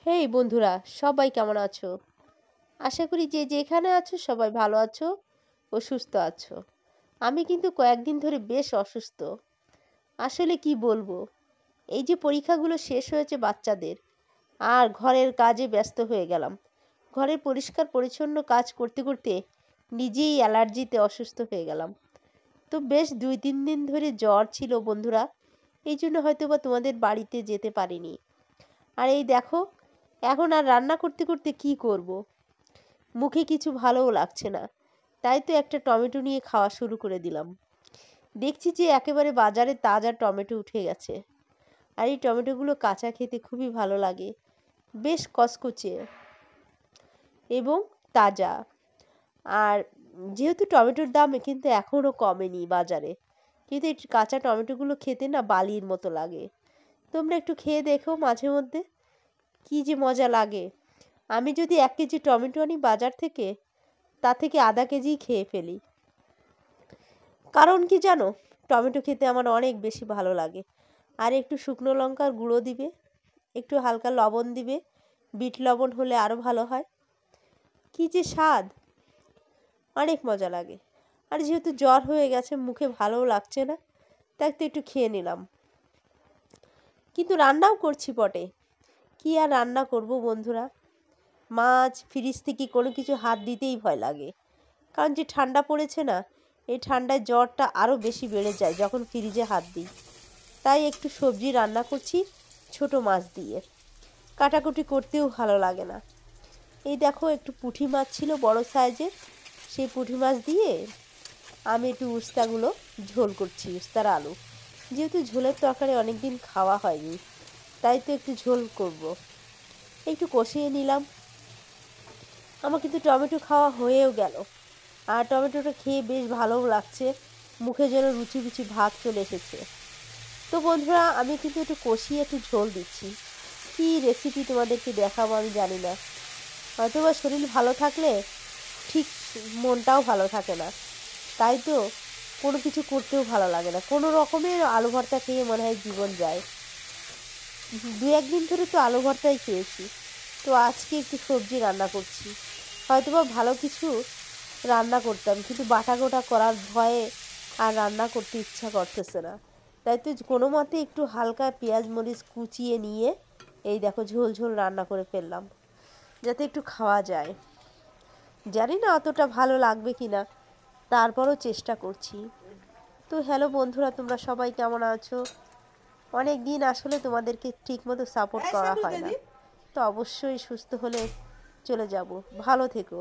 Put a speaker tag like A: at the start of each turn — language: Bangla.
A: হেই বন্ধুরা, সবাই কেমন আছো? আশা করি যে যেখানে আছো সবাই ভালো আছো ও সুস্থ আছো। আমি কিন্তু কয়েকদিন ধরে বেশ অসুস্থ। আসলে কি বলবো, এই যে পরীক্ষাগুলো শেষ হয়েছে বাচ্চাদের, আর ঘরের কাজে ব্যস্ত হয়ে গেলাম। ঘরের পরিষ্কার পরিচ্ছন্ন কাজ করতে করতে নিজেই অ্যালার্জিতে অসুস্থ হয়ে গেলাম। তো বেশ 2-3 দিন ধরে জ্বর ছিল বন্ধুরা, এই জন্য হয়তো বা তোমাদের বাড়িতে যেতে পারিনি। আর এই দেখো, এখন আর রান্না করতে করতে কি করব, মুখে কিছু ভালোও লাগছে না। তাই তো একটা টমেটো নিয়ে খাওয়া শুরু করে দিলাম। দেখছি যে একেবারে বাজারে তাজা টমেটো উঠে গেছে। আর এই টমেটোগুলো কাঁচা খেতে খুবই ভালো লাগে, বেশ কচকচে এবং তাজা। আর যেহেতু টমেটোর দাম কিন্তু এখনও কমেনি বাজারে, কিন্তু এই কাঁচা টমেটোগুলো খেতে না বালির মতো লাগে। তোমরা একটু খেয়ে দেখো মাঝে মধ্যে, কি যে মজা লাগে। আমি যদি 1 কেজি টমেটো আনি বাজার থেকে, তা থেকে আধা কেজিই খেয়ে ফেলি। কারণ কি জানো, টমেটো খেতে আমার অনেক বেশি ভালো লাগে। আর একটু শুকনো লঙ্কার গুঁড়ো দিবে, একটু হালকা লবণ দিবে, বিট লবণ হলে আরও ভালো হয়। কি যে স্বাদ, অনেক মজা লাগে। আর যেহেতু জ্বর হয়ে গেছে, মুখে ভালোও লাগছে না, তাই তো একটু খেয়ে নিলাম। কিন্তু রান্নাও করছি বটে, কি আর রান্না করব বন্ধুরা। মাছ ফ্রিজ থেকে কোনো কিছু হাত দিতেই ভয় লাগে। কারণ যে ঠান্ডা পড়েছে না, এই ঠান্ডায় জ্বরটা আরও বেশি বেড়ে যায় যখন ফ্রিজে হাত দিই। তাই একটু সবজি রান্না করছি ছোট মাছ দিয়ে, কাটাকুটি করতেও ভালো লাগে না। এই দেখো, একটু পুঁটি মাছ ছিল বড় সাইজের, সেই পুঁটি মাছ দিয়ে আমি একটু উস্তাগুলো ঝোল করছি, উস্তার আলু। যেহেতু ঝোলের তরকারি অনেক দিন খাওয়া হয়নি, তাই তো একটু ঝোল করব। একটু কষিয়ে নিলাম। আমার কিন্তু টমেটো খাওয়া হয়েও গেল, আর টমেটোটা খেয়ে বেশ ভালোও লাগছে, মুখে যেন রুচি রুচি ভাব চলে এসেছে। তো বন্ধুরা, আমি কিন্তু একটু কষিয়ে একটু ঝোল দিচ্ছি। কী রেসিপি তোমাদেরকে দেখাবো আমি জানি না। হয়তো বা শরীর ভালো থাকলে ঠিক মনটাও ভালো থাকে না, তাই তো কোনো কিছু করতেও ভালো লাগে না। কোনো রকমের আলু ভর্তা খেয়ে মনে হয় জীবন যায়। 2-1 দিন ধরে তো আলু ভর্তাই খেয়েছি। তো আজকে একটু সবজি রান্না করছি। হয়তো বা ভালো কিছু রান্না করতাম, কিন্তু বাটা গোটা করার ভয়ে আর রান্না করতে ইচ্ছা করতেছে না। তাই তো কোনো মতে একটু হালকা পেঁয়াজ মরিচ কুচিয়ে নিয়ে এই দেখো ঝোল ঝোল রান্না করে ফেললাম, যাতে একটু খাওয়া যায়। জানি না অতটা ভালো লাগবে কি না, তারপরও চেষ্টা করছি। তো হ্যালো বন্ধুরা, তোমরা সবাই কেমন আছো? অনেক দিন আসলে তোমাদেরকে ঠিকমতো সাপোর্ট করা হয় না। তো অবশ্যই সুস্থ হলে চলে যাব। ভালো থেকো।